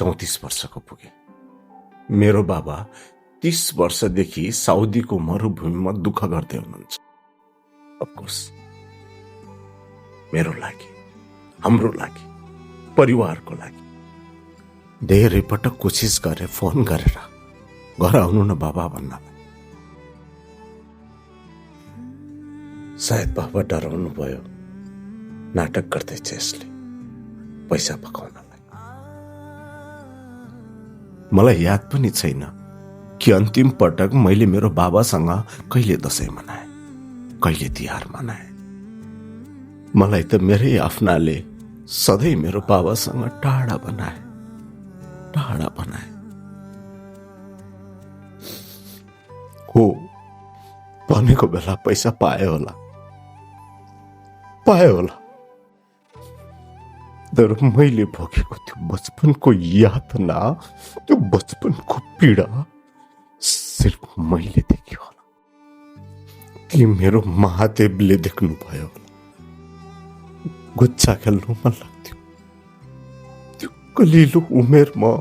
34 वर्षको पुगे। मेरो बाबा 30 वर्षदेखि साउदीको मरुभूमिमा दुःख गर्दै हुनुहुन्छ। अफकोर्स मेरो लागि, हाम्रो लागि, परिवारको लागि धेरै पटक कोसिस गरे, फोन गरेर घर आउनु न बाबा भन्नलाई। सायद बाबा डराउनु भयो, नाटक गर्दैछ यसले पैसा पकाउनलाई। मलाई याद पनि छैन कि अन्तिम पटक मैले मेरो बाबासँग कहिले दशैं मनाए, कहिले तिहार मनाए। मलाई त मेरै आफ्नाले सधैँ मेरो बाबासँग टाढा बनाए। हो, भनेको बेला पैसा पाए होला, तर मैले भोगेको त्यो बचपनको यातना, त्यो बचपनको पीडा सिर्फ मैले देखेँ होला कि मेरो महादेवले देख्नु भयो होला। गुच्चा खेल्नु मन लाग्थ्यो। त्यो कलिलो उमेरमा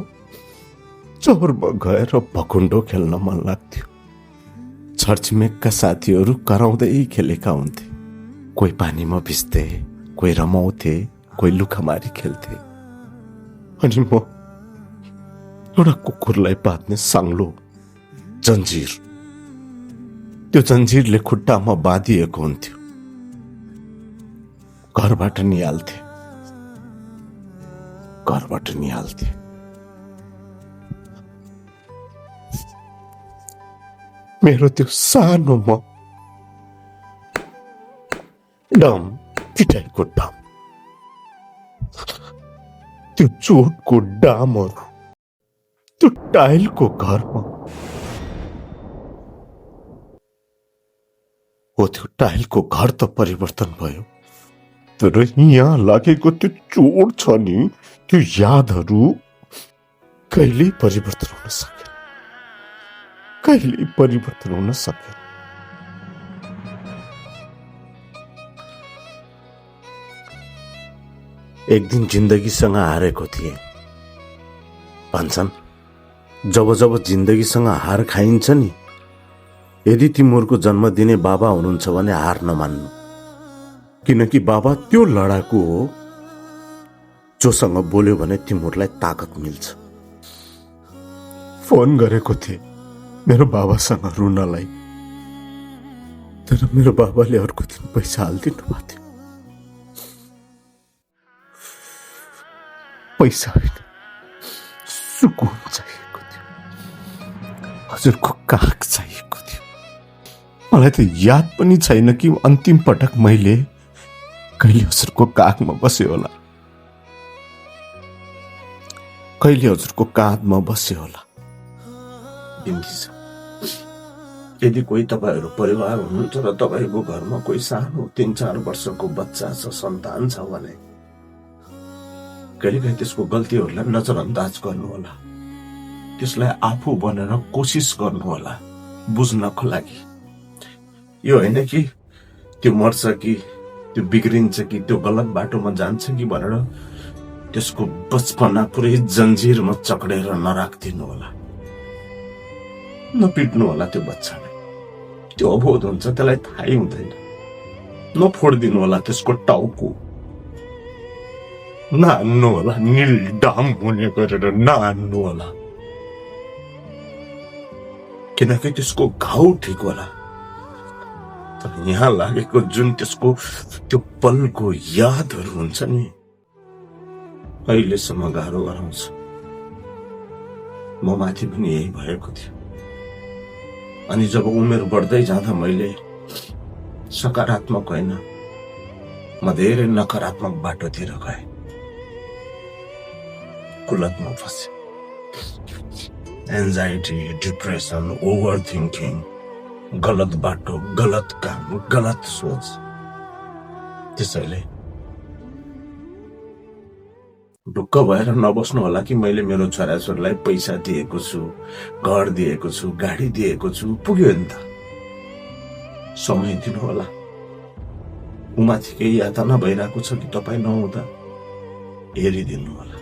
चौरमा गएर भकुण्डो खेल्न मन लाग्थ्यो। छरछिमेकका साथीहरू कराउँदै खेलेका हुन्थे। कोही पानीमा भिज्थे, कोही रमाउँथे, कोही लुकामारी खेल्थे। अनि म एउटा कुकुरलाई बाँध्ने साङ्लो जन्जिर, त्यो जन्जिरले खुट्टामा बाँधिएको हुन्थ्यो। घरबाट निहाल्थे। मेरो त्यो सानो म डम पिटाइको डम, त्यो चोटको डामहरू, त्यो टाइलको घरमा, हो त्यो टाइलको घर त परिवर्तन भयो, तर यहाँ लागेको त्यो चोट छ नि, त्यो यादहरू कहिल्यै परिवर्तन हुन सकेन। एक दिन जिन्दगीसँग हारेको थिए। भन्छन् जब जिन्दगीसँग हार खाइन्छ नि, यदि तिमीहरूको जन्म दिने बाबा हुनुहुन्छ भने हार नमान्नु, किनकि बाबा त्यो लडाकु हो जोसँग बोल्यो भने तिमीहरूलाई ताकत मिल्छ। फोन गरेको थिए मेरो बाबासँग रुनलाई, तर मेरो बाबाले अर्को दिन पैसा हालिदिनु भएको थियो। पैसा होइन, सुकुन चाहिएको थियो, हजुरको काख चाहिएको थियो। मलाई त याद पनि छैन कि अन्तिम पटक मैले कहिले हजुरको काखमा बसे होला, कहिले हजुरको काँधमा बसे होला। यदि कोही तपाईहरू परिवार हुनुहुन्छ र तपाईको घरमा कोही सानो 3-4 वर्षको बच्चा छ, सन्तान छ भने कहिलेकाहीँ त्यसको गल्तीहरूलाई नजरअन्दाज गर्नु होला। त्यसलाई आफू बनेर कोसिस गर्नु होला बुझ्नको लागि। यो होइन कि त्यो मर्छ कि त्यो बिग्रिन्छ कि त्यो गलत बाटोमा जान्छ कि भनेर त्यसको बचपना पुरै जन्जिरमा चक्रेर नराख्दिनु होला, नपिट्नु होला त्यो बच्चालाई। त्यो अबोध हुन्छ, त्यसलाई थाहै हुँदैन। नफोडिदिनु होला त्यसको टाउको, नहान्नु होला, निलडाम हुने गरेर नहान्नु होला, किनकि त्यसको घाउ ठिक होला। तर यहाँ लागेको जुन त्यसको त्यो पलको यादहरू हुन्छ नि, अहिलेसम्म गाह्रो गराउँछ। म माथि पनि यही भएको थियो। अनि जब उमेर बढ्दै जाँदा मैले सकारात्मक होइन, म धेरै नकारात्मक बाटोतिर गएँ, कुलतमा फसे। एन्जाइटी, डिप्रेसन, ओभर थिङ्किङ, गलत बाटो, गलत काम, गलत सोच। त्यसैले ढुक्क भएर नबस्नु होला कि मैले मेरो छोराछोरीलाई पैसा दिएको छु, घर दिएको छु, गाडी दिएको छु, पुग्यो नि त। समय दिनु होला। उमाथि केही यातना भइरहेको छ कि तपाईँ नहुँदा हेरिदिनु होला।